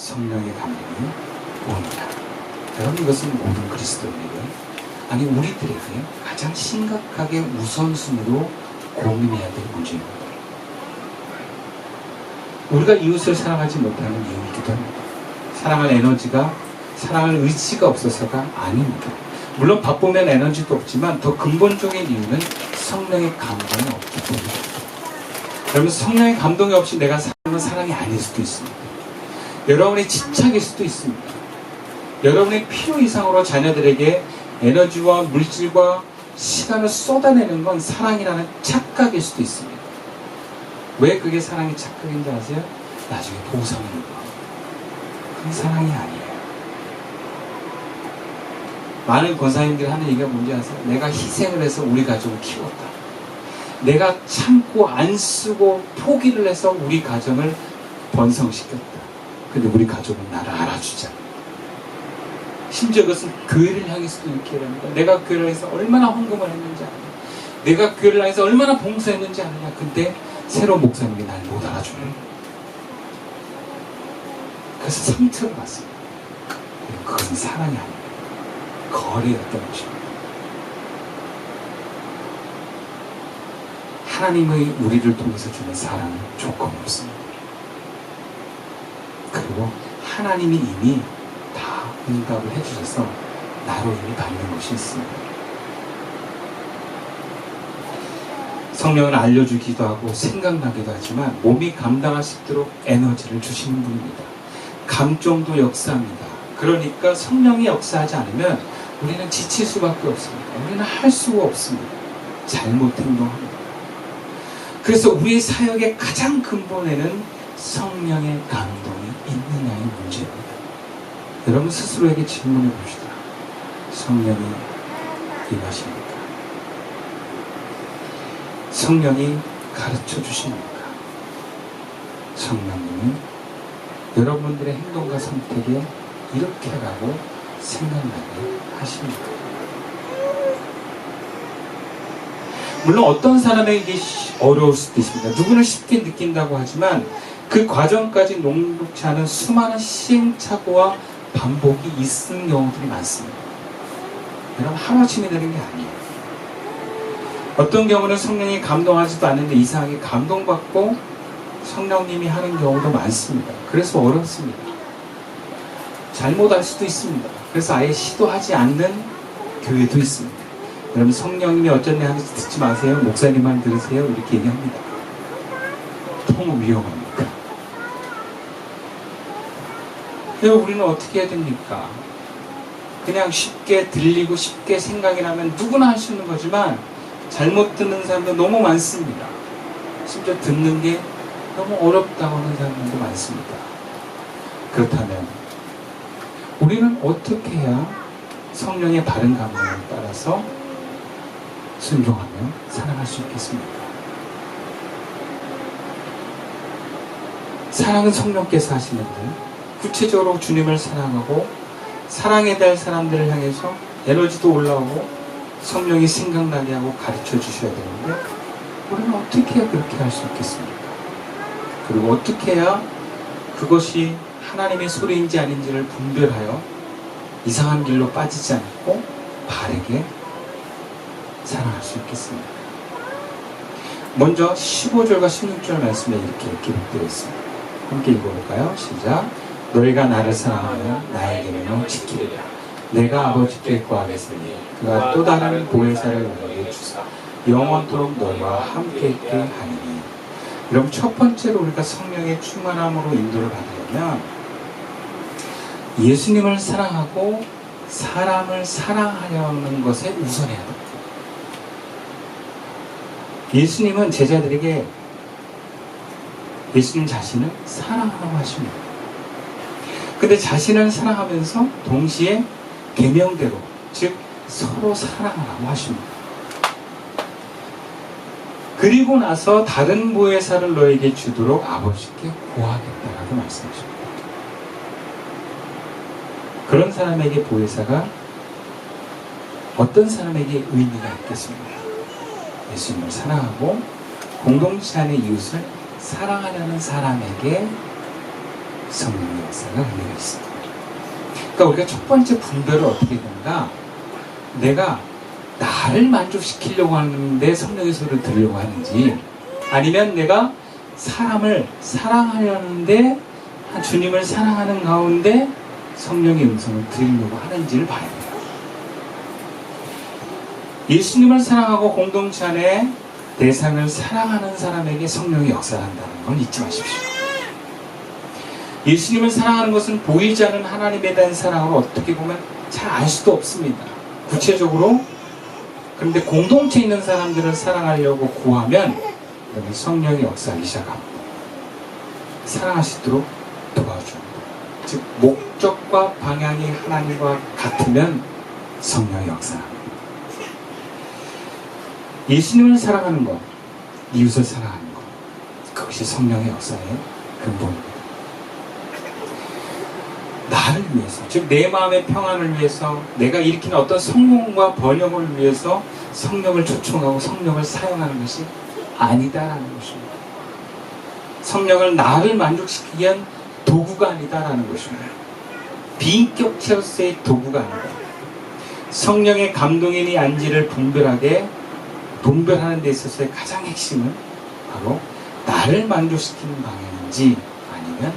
성령의 감동이 옵니다. 여러분, 이것은 모든 그리스도인에게, 아니 우리들에게 가장 심각하게 우선순위로 고민해야 될 문제입니다. 우리가 이웃을 사랑하지 못하는 이유이기도 합니다. 사랑할 에너지가, 사랑할 의지가 없어서가 아닙니다. 물론 바쁘면 에너지도 없지만 더 근본적인 이유는 성령의 감동이 없기 때문입니다. 여러분, 성령의 감동이 없이 내가 사랑은 사랑이 아닐 수도 있습니다. 여러분의 집착일 수도 있습니다. 여러분의 필요 이상으로 자녀들에게 에너지와 물질과 시간을 쏟아내는 건 사랑이라는 착각일 수도 있습니다. 왜 그게 사랑의 착각인지 아세요? 나중에 보상을 입어요. 그게 사랑이 아니에요. 많은 권사님들이 하는 얘기가 뭔지 아세요? 내가 희생을 해서 우리 가족을 키웠다. 내가 참고 안 쓰고 포기를 해서 우리 가정을 번성시켰다. 근데 우리 가족은 나를 알아주지 않아. 심지어 그것은 교회를 향해서도 이렇게 합니다. 내가 교회를 향해서 얼마나 헌금을 했는지 아느냐. 내가 교회를 향해서 얼마나 봉사했는지 아느냐. 근데 새로운 목사님이 날 못 알아주는 거예요. 그래서 상처를 받습니다. 그것은 사랑이 아닙니다. 거래였던 것입니다. 하나님의 우리를 통해서 주는 사랑은 조건이 없습니다. 그리고 하나님이 이미 다 응답을 해주셔서 나로 이미 받는 것이 있습니다. 성령은 알려주기도 하고 생각나기도 하지만 몸이 감당할 수 있도록 에너지를 주시는 분입니다. 감정도 역사합니다. 그러니까 성령이 역사하지 않으면 우리는 지칠 수밖에 없습니다. 우리는 할 수가 없습니다. 잘못 행동합니다. 그래서 우리 사역의 가장 근본에는 성령의 감동이 있느냐의 문제입니다. 여러분 스스로에게 질문해 봅시다. 성령이 임하십니까? 성령이 가르쳐 주십니까? 성령님이 여러분들의 행동과 선택에 이렇게 라고 생각나게 하십니까? 물론 어떤 사람에게 이게 어려울 수도 있습니다. 누구는 쉽게 느낀다고 하지만 그 과정까지 녹록지 않은 수많은 시행착오와 반복이 있는 경우들이 많습니다. 여러분 하루아침에 되는 게 아니에요. 어떤 경우는 성령이 감동하지도 않는데 이상하게 감동받고 성령님이 하는 경우도 많습니다. 그래서 어렵습니다. 잘못할 수도 있습니다. 그래서 아예 시도하지 않는 교회도 있습니다. 여러분 성령님이 어쩐 일 하는지 듣지 마세요. 목사님만 들으세요. 이렇게 얘기합니다. 너무 위험합니다. 그래서 우리는 어떻게 해야 됩니까? 그냥 쉽게 들리고 쉽게 생각이 나면 누구나 할 수 있는 거지만 잘못 듣는 사람도 너무 많습니다. 심지어 듣는 게 너무 어렵다고 하는 사람들도 많습니다. 그렇다면 우리는 어떻게 해야 성령의 바른 감동을 따라서 순종하며 사랑할 수 있겠습니까? 사랑은 성령께서 하시는데 구체적으로 주님을 사랑하고 사랑해야 될 사람들을 향해서 에너지도 올라오고 성령이 생각나게 하고 가르쳐 주셔야 되는데 우리는 어떻게 해야 그렇게 할 수 있겠습니까? 그리고 어떻게 해야 그것이 하나님의 소리인지 아닌지를 분별하여 이상한 길로 빠지지 않고 바르게 사랑할 수 있겠습니까? 먼저 15절과 16절 말씀에 이렇게 기록되어 있습니다. 함께 읽어볼까요? 시작. 너희가 나를 사랑하며 나의 계명을 지키리라. 내가 아버지께 구하겠으니 그가 또 다른 보혜사를 너희에게 주사 영원토록 너희와 함께 있게 하리니. 여러분 첫 번째로 우리가 성령의 충만함으로 인도를 받으려면 예수님을 사랑하고 사람을 사랑하려는 것에 우선해야 됩니다. 예수님은 제자들에게 예수님 자신을 사랑하라고 하십니다. 근데 자신을 사랑하면서 동시에 계명대로 즉 서로 사랑하라고 하십니다. 그리고 나서 다른 보혜사를 너에게 주도록 아버지께 구하겠다라고 말씀하십니다. 그런 사람에게 보혜사가 어떤 사람에게 의미가 있겠습니까? 예수님을 사랑하고 공동체 안의 이웃을 사랑하려는 사람에게 성령의 역사가 의미가 있습니다. 그러니까 우리가 첫 번째 분별을 어떻게 되는가? 내가 나를 만족시키려고 하는데 성령의 소리를 들으려고 하는지, 아니면 내가 사람을 사랑하려는데 주님을 사랑하는 가운데 성령의 음성을 들으려고 하는지를 봐야 돼요. 예수님을 사랑하고 공동체 안에 대상을 사랑하는 사람에게 성령의 역사를 한다는 건 잊지 마십시오. 예수님을 사랑하는 것은 보이지 않는 하나님에 대한 사랑으로 어떻게 보면 잘 알 수도 없습니다. 구체적으로. 그런데 공동체에 있는 사람들을 사랑하려고 구하면 그러면 성령의 역사하기 시작합니다. 사랑할 수 있도록 도와줍니다. 즉 목적과 방향이 하나님과 같으면 성령의 역사합니다. 예수님을 사랑하는 것, 이웃을 사랑하는 것, 그것이 성령의 역사의 근본입니다. 나를 위해서, 즉 내 마음의 평안을 위해서, 내가 일으키는 어떤 성공과 번영을 위해서 성령을 초청하고 성령을 사용하는 것이 아니다라는 것입니다. 성령을 나를 만족시키기 위한 도구가 아니다라는 것입니다. 비인격체로서의 도구가 아니다. 성령의 감동인이 안지를 분별하는 데 있어서의 가장 핵심은 바로 나를 만족시키는 방향인지 아니면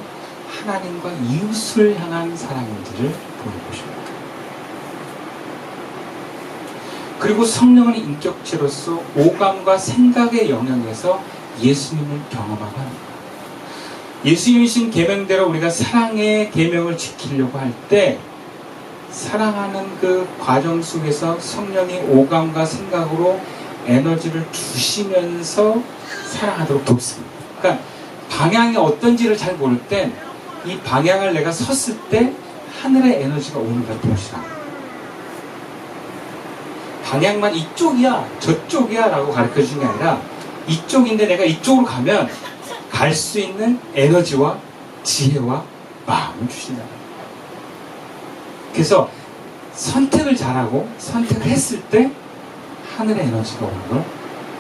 하나님과 이웃을 향한 사랑인지를 보는 것입니다. 그리고 성령은 인격체로서 오감과 생각의 영역에서 예수님을 경험하고 합니다. 예수님이신 계명대로 우리가 사랑의 계명을 지키려고 할 때 사랑하는 그 과정 속에서 성령이 오감과 생각으로 에너지를 주시면서 사랑하도록 돕습니다. 그러니까 방향이 어떤지를 잘 모를 땐 이 방향을 내가 섰을 때 하늘의 에너지가 오는 걸 보시랍니다. 방향만 이쪽이야 저쪽이야 라고 가르쳐 주는 게 아니라 이쪽인데 내가 이쪽으로 가면 갈 수 있는 에너지와 지혜와 마음을 주신다. 그래서 선택을 잘하고 선택을 했을 때 하늘의 에너지가 오는 걸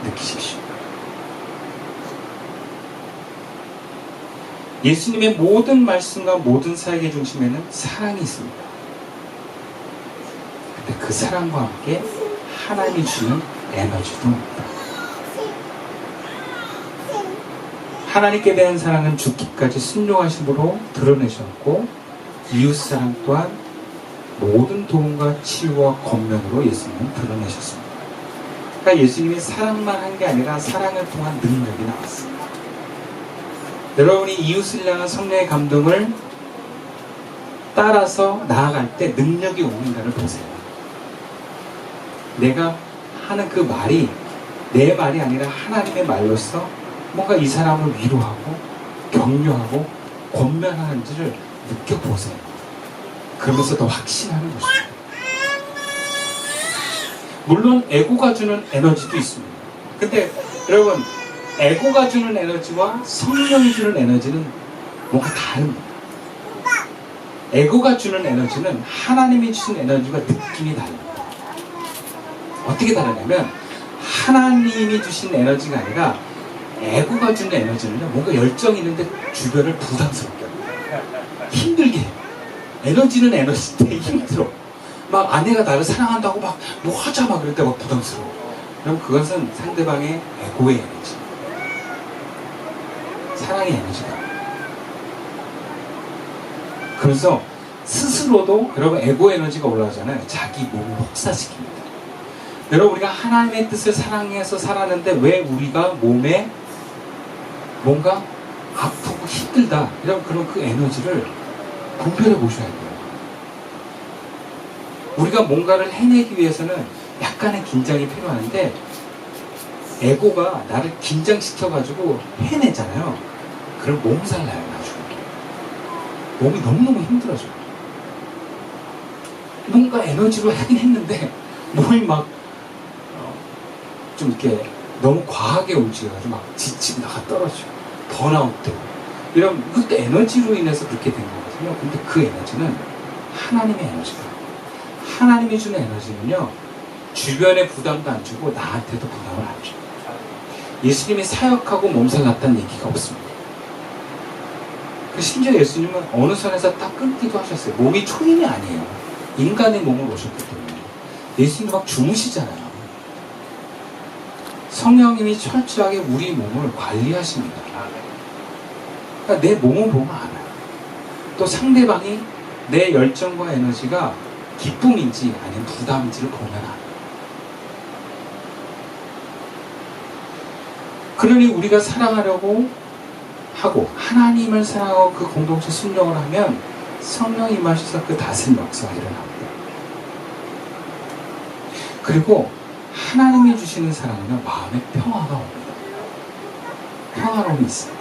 느끼십시오. 예수님의 모든 말씀과 모든 사역의 중심에는 사랑이 있습니다. 근데 그 사랑과 함께 하나님이 주는 에너지도 있다. 하나님께 대한 사랑은 죽기까지 순종하심으로 드러내셨고 이웃사랑 또한 모든 도움과 치유와 권면으로 예수님은 드러내셨습니다. 그러니까 예수님이 사랑만 한 게 아니라 사랑을 통한 능력이 나왔습니다. 여러분이 이웃을 향한 성령의 감동을 따라서 나아갈 때 능력이 오는가를 보세요. 내가 하는 그 말이 내 말이 아니라 하나님의 말로서 뭔가 이 사람을 위로하고 격려하고 권면하는지를 느껴보세요. 그러면서 더 확신하는 것입니다. 물론 에고가 주는 에너지도 있습니다. 근데 여러분 에고가 주는 에너지와 성령이 주는 에너지는 뭔가 다릅니다. 에고가 주는 에너지는 하나님이 주신 에너지와 느낌이 다릅니다. 어떻게 다르냐면 하나님이 주신 에너지가 아니라 에고가 주는 에너지는요, 뭔가 열정이 있는데 주변을 부담스럽게 합니다. 힘들게 해요. 에너지는 에너지인데 힘들어. 막 아내가 나를 사랑한다고 막 뭐 하자 막 그럴 때 막 부담스러워. 그럼 그것은 상대방의 에고의 에너지. 사랑의 에너지가. 그래서 스스로도 여러분 에고 에너지가 올라오잖아요. 자기 몸을 혹사시킵니다. 여러분 우리가 하나님의 뜻을 사랑해서 살았는데 왜 우리가 몸에 뭔가 아프고 힘들다. 이런 그런 그 에너지를 분별해 보셔야 돼요. 우리가 뭔가를 해내기 위해서는 약간의 긴장이 필요한데 에고가 나를 긴장시켜가지고 해내잖아요. 그럼 몸살 나요, 나중에. 몸이 너무너무 힘들어져요. 뭔가 에너지로 하긴 했는데 몸이 막 좀 이렇게 너무 과하게 움직여가지고 막 지치고 나가 떨어지고 번아웃 되고 이런 그것도 에너지로 인해서 그렇게 된 거거든요. 근데 그 에너지는 하나님의 에너지다. 하나님이 주는 에너지는요, 주변에 부담도 안 주고 나한테도 부담을 안 줘요. 예수님이 사역하고 몸살 났다는 얘기가 없습니다. 심지어 예수님은 어느 선에서 딱 끊기도 하셨어요. 몸이 초인이 아니에요. 인간의 몸을 오셨기 때문에. 예수님도 막 주무시잖아요. 성령님이 철저하게 우리 몸을 관리하십니다. 그러니까 내 몸을 보면 알아요. 또 상대방이 내 열정과 에너지가 기쁨인지 아니면 부담인지를 보면 알아요. 그러니 우리가 사랑하려고 하고 하나님을 사랑하고 그 공동체 순종을 하면 성령이 임하셔서 그 다스림 역사가 일어납니다. 그리고 하나님이 주시는 사랑은 마음에 평화가 옵니다. 평화로움이 있어요.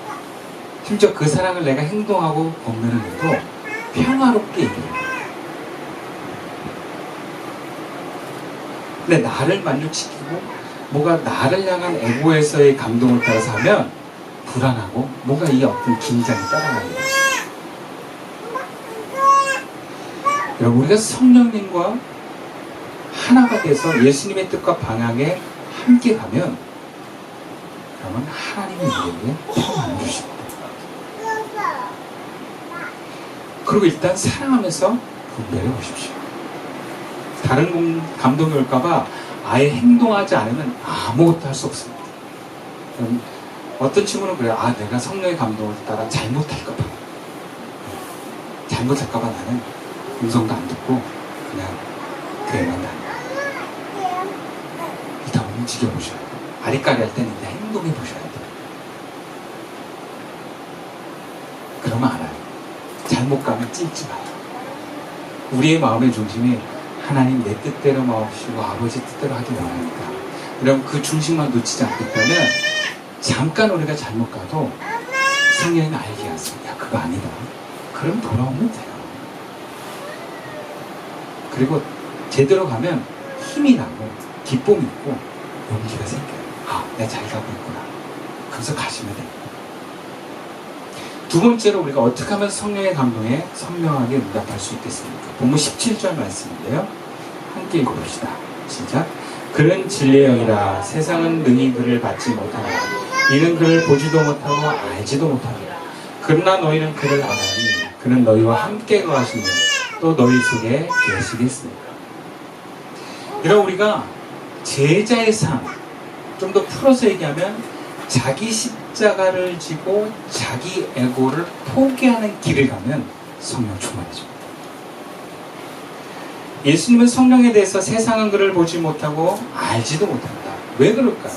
심지어 그 사랑을 내가 행동하고 건면을 해도 평화롭게 이겨요. 근데 나를 만족시키고 뭐가 나를 향한 에고에서의 감동을 따라서 하면 불안하고 뭔가 이 어떤 긴장이 따라가게 돼요. 여러분, 우리가 성령님과 하나가 돼서 예수님의 뜻과 방향에 함께 가면 그러면 하나님이 우리에게 평안을 주십니다. 그리고 일단 사랑하면서 분별해 보십시오. 다른 감동이 올까봐 아예 행동하지 않으면 아무것도 할 수 없습니다. 어떤 친구는 그래요. 내가 성령의 감동을 따라 잘못할까봐. 잘못할까봐 나는 음성도 안 듣고 그냥 그래만 다녀. 일단 움직여보셔야 돼요. 아리까리 할 때는 일단 행동해보셔야 돼요. 그러면 알아요. 잘못 가면 찔지 마요. 우리의 마음의 중심이 하나님 내 뜻대로 마옵시고 아버지 뜻대로 하기 원합니다. 그럼 그 중심만 놓치지 않겠다면 잠깐 우리가 잘못 가도 성령님이 알게 하세요. 야, 그거 아니다. 그럼 돌아오면 돼요. 그리고 제대로 가면 힘이 나고 기쁨이 있고 용기가 생겨요. 내가 잘 가고 있구나. 그래서 가시면 돼요. 두 번째로 우리가 어떻게 하면 성령의 감동에 선명하게 응답할 수 있겠습니까? 본문 17절 말씀인데요. 함께 읽어봅시다. 시작. 그는 진리의 영이라 세상은 능히 그를 받지 못하나 이는 그를 보지도 못하고 알지도 못하리라. 그러나 너희는 그를 아나니 그는 너희와 함께 거하시니 또 너희 속에 계시겠습니다. 이런 우리가 제자의 삶, 좀 더 풀어서 얘기하면 자기 십자가를 지고 자기 에고를 포기하는 길을 가면 성령 충만해집니다. 예수님은 성령에 대해서 세상은 그를 보지 못하고 알지도 못한다. 왜 그럴까요?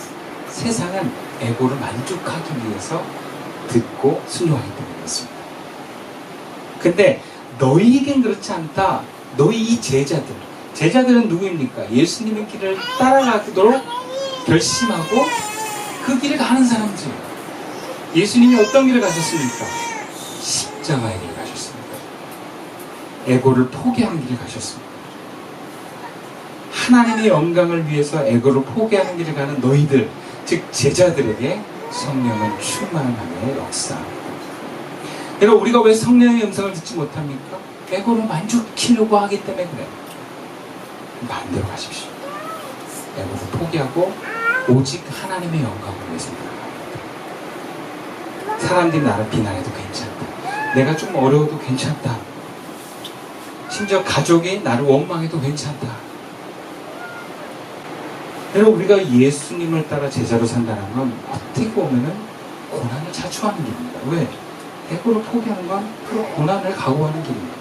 세상은 에고를 만족하기 위해서 듣고 순종하기 때문에 그렇습니다. 근데 너희에겐 그렇지 않다. 너희 이 제자들은 누구입니까? 예수님의 길을 따라가도록 결심하고 그 길을 가는 사람들. 예수님이 어떤 길을 가셨습니까? 십자가의 길을 가셨습니다. 에고를 포기하는 길을 가셨습니다. 하나님의 영광을 위해서 에고를 포기하는 길을 가는 너희들, 즉 제자들에게 성령은 충만함의 역사입니다. 그러니까 우리가 왜 성령의 음성을 듣지 못합니까? 에고를 만족시키려고 하기 때문에 그래요. 반대로 가십시오. 에고를 포기하고 오직 하나님의 영광을 위해서 살아갑니다. 사람들이 나를 비난해도 괜찮다. 내가 좀 어려워도 괜찮다. 심지어 가족이 나를 원망해도 괜찮다. 여러분, 우리가 예수님을 따라 제자로 산다는 건 어떻게 보면은 고난을 자초하는 길입니다. 왜? 에고를 포기하는 건 그 고난을 각오하는 길입니다.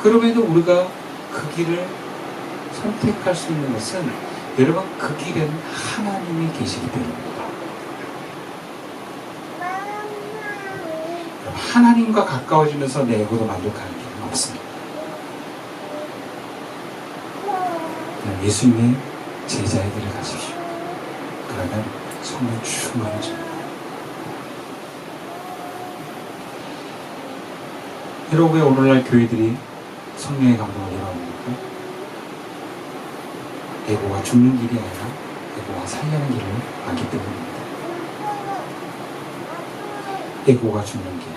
그럼에도 우리가 그 길을 선택할 수 있는 것은 여러분, 그 길에는 하나님이 계시기 때문입니다. 하나님과 가까워지면서 내 에고도 만족하는 길은 없습니다. 예수님의 제자의 길을 가십시오. 그러면 성령 충만해집니다. 여러분, 왜 오늘날 교회들이 성령의 감동을 이뤄옵니까? 에고가 죽는 길이 아니라 에고가 살려는 길을 가기 때문입니다. 에고가 죽는 길,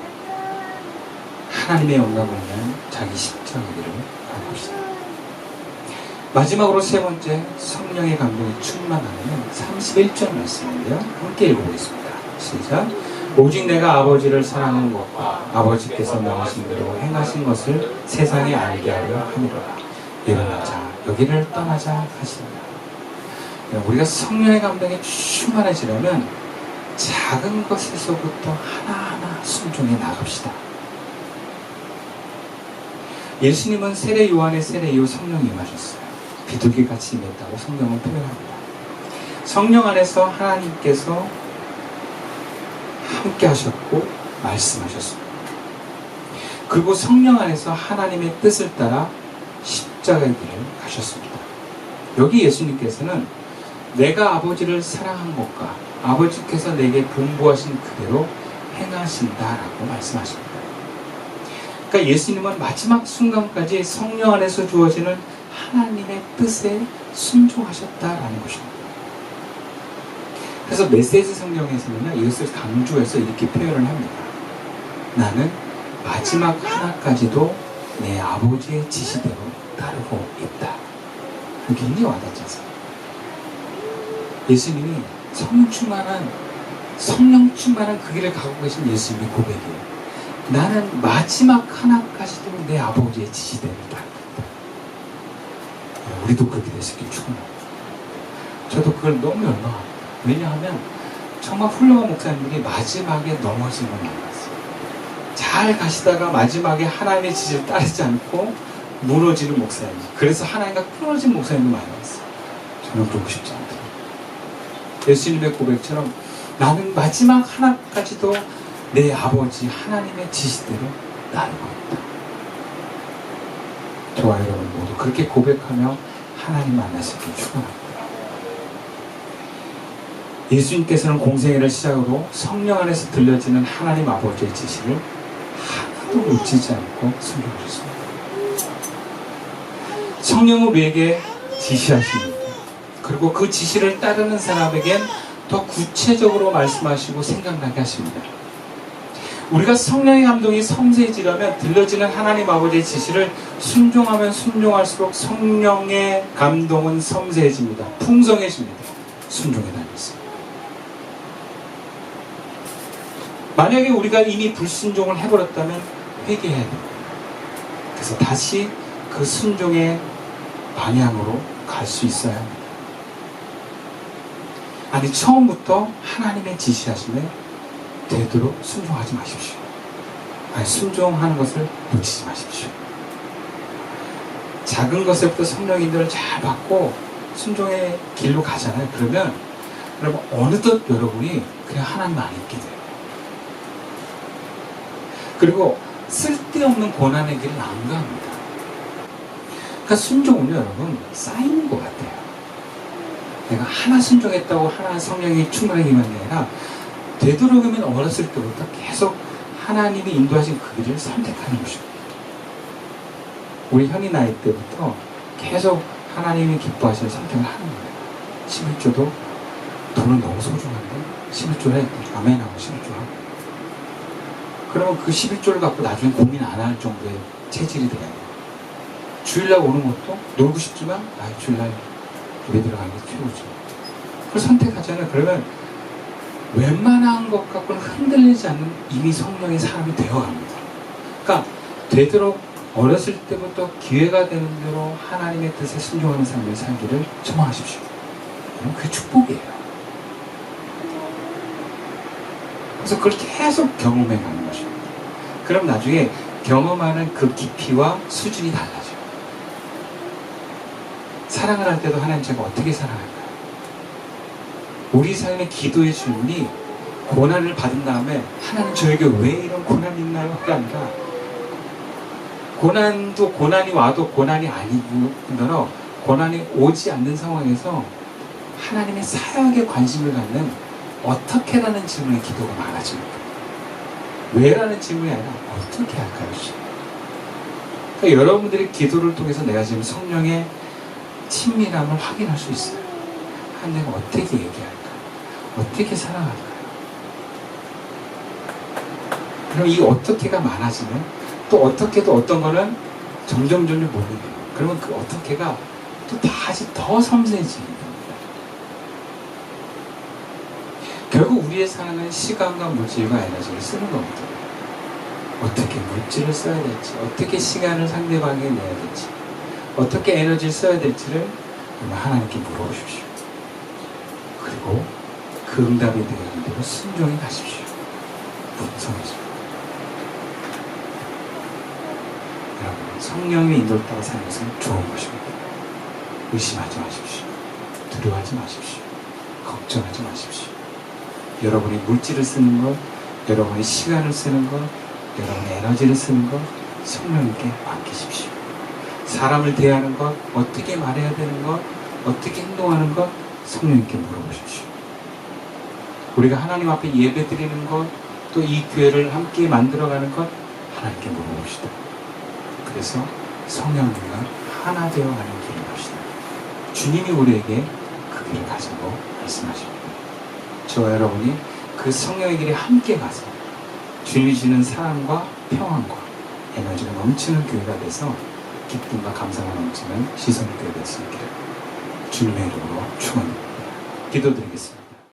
하나님의 영광을 위한 자기 십자가의 길을 가고 있습니다. 마지막으로 세 번째, 성령의 감동이 충만하면 31절 말씀인데요. 함께 읽어보겠습니다. 시작. 오직 내가 아버지를 사랑하는 것과 아버지께서 명하신 대로 행하신 것을 세상에 알게 하려 함이로라. 일어나자 여기를 떠나자 하시니라. 우리가 성령의 감동에 충만해지려면 작은 것에서부터 하나하나 순종해 나갑시다. 예수님은 세례 요한의 세례 이후 성령이 임하셨어요. 비둘기같이 임했다고 성경은 표현합니다. 성령 안에서 하나님께서 함께 하셨고 말씀하셨습니다. 그리고 성령 안에서 하나님의 뜻을 따라 십자가의 길을 가셨습니다. 여기 예수님께서는 내가 아버지를 사랑한 것과 아버지께서 내게 분부하신 그대로 행하신다라고 말씀하십니다. 그러니까 예수님은 마지막 순간까지 성령 안에서 주어지는 하나님의 뜻에 순종하셨다라는 것입니다. 그래서 메시지 성경에서는 이것을 강조해서 이렇게 표현을 합니다. 나는 마지막 하나까지도 내 아버지의 지시대로 따르고 있다. 굉장히 와닿지 않습니까? 예수님이 성령 충만한 그 길을 가고 계신 예수님의 고백이에요. 나는 마지막 하나까지도 내 아버지의 지시대로 따른다. 우리도 그렇게 됐을 게 축원합니다. 저도 그걸 너무 열망합니다. 왜냐하면 정말 훌륭한 목사님들이 마지막에 넘어지는 걸 만났어요. 잘 가시다가 마지막에 하나님의 지시를 따르지 않고 무너지는 목사님. 그래서 하나님과 끊어진 목사님도 많이 봤어요. 저는 그러고 싶지 않더라고요. 예수님의 고백처럼 나는 마지막 하나까지도 내 아버지 하나님의 지시대로 따르고 있다. 저와 여러분 모두 그렇게 고백하며 하나님 만났을 때 축원합니다. 예수님께서는 공생애를 시작으로 성령 안에서 들려지는 하나님 아버지의 지시를 하나도 놓치지 않고 순종하셨습니다. 성령은 우리에게 지시하십니다. 그리고 그 지시를 따르는 사람에겐 더 구체적으로 말씀하시고 생각나게 하십니다. 우리가 성령의 감동이 섬세해지려면 들려지는 하나님 아버지의 지시를 순종하면 순종할수록 성령의 감동은 섬세해집니다. 풍성해집니다. 순종해 나겠습니다. 만약에 우리가 이미 불순종을 해버렸다면 회개해야 됩니다. 그래서 다시 그 순종의 방향으로 갈 수 있어야 합니다. 아니 처음부터 하나님의 지시하심에 되도록 순종하지 마십시오. 아니 순종하는 것을 놓치지 마십시오. 작은 것에부터 성령 인도를 잘 받고 순종의 길로 가잖아요. 그러면 여러분 어느덧 여러분이 그냥 하나님 안에 있게 돼요. 그리고 쓸데없는 고난의 길은 안 갑니다. 그러니까 순종은요 여러분 쌓이는 것 같아요. 내가 하나 순종했다고 하나 성령이 충만하게 임한 게 아니라 되도록이면 어렸을 때부터 계속 하나님이 인도하신 그 길을 선택하는 것입니다. 우리 현이 나이 때부터 계속 하나님이 기뻐하시는 선택을 하는 거예요. 11조도 돈은 너무 소중한데 11조를 했대. 아멘하고 11조하고. 그러면 그 11조를 갖고 나중에 고민 안 할 정도의 체질이 돼요. 주일날 오는 것도 놀고 싶지만 주일날 예배 들어가는 게 최고죠. 그걸 선택하잖아요. 그러면 웬만한 것 갖고는 흔들리지 않는 이미 성령의 사람이 되어갑니다. 그러니까 되도록 어렸을 때부터 기회가 되는 대로 하나님의 뜻에 순종하는 삶을 살기를 소망하십시오. 그게 축복이에요. 그래서 그걸 계속 경험해 가는 것입니다. 그럼 나중에 경험하는 그 깊이와 수준이 달라져요. 사랑을 할 때도 하나님 제가 어떻게 사랑할까요? 우리 삶의 기도의 질문이 고난을 받은 다음에 하나님 저에게 왜 이런 고난이 있나요?가 아니라 고난도 고난이 와도 고난이 아니고 고난이 오지 않는 상황에서 하나님의 사역에 관심을 갖는 어떻게라는 질문의 기도가 많아집니다. 왜라는 질문이 아니라 어떻게 할까요? 그러니까 여러분들의 기도를 통해서 내가 지금 성령의 친밀함을 확인할 수 있어요. 내가 어떻게 얘기할까? 어떻게 살아갈까요? 그럼 이 어떻게가 많아지면 또 어떻게도 어떤 거는 점점 못 이겨요. 그러면 그 어떻게가 또 다시 더 섬세해지는 겁니다. 결국 우리의 사랑은 시간과 물질과 에너지를 쓰는 겁니다. 어떻게 물질을 써야 될지, 어떻게 시간을 상대방에게 내야 될지, 어떻게 에너지를 써야 될지를 하나님께 물어보십시오. 그리고 그 응답이 되는 대로 순종해 가십시오. 분성해서. 여러분, 성령의 인도를 따라 사는 것은 좋은 것입니다. 의심하지 마십시오. 두려워하지 마십시오. 걱정하지 마십시오. 여러분이 물질을 쓰는 것, 여러분이 시간을 쓰는 것, 여러분의 에너지를 쓰는 것, 성령님께 맡기십시오. 사람을 대하는 것, 어떻게 말해야 되는 것, 어떻게 행동하는 것, 성령님께 물어보십시오. 우리가 하나님 앞에 예배 드리는 것, 또 이 교회를 함께 만들어가는 것, 하나님께 물어봅시다. 그래서 성령님과 하나 되어가는 길을 갑시다. 주님이 우리에게 그 길을 가자고 말씀하십니다. 저와 여러분이 그 성령의 길에 함께 가서 주님이 주는 사랑과 평안과 에너지가 넘치는 교회가 돼서 기쁨과 감사가 넘치는 시선의 교회가 될 수 있기를 주님의 이름으로 축원드립니다. 기도드리겠습니다.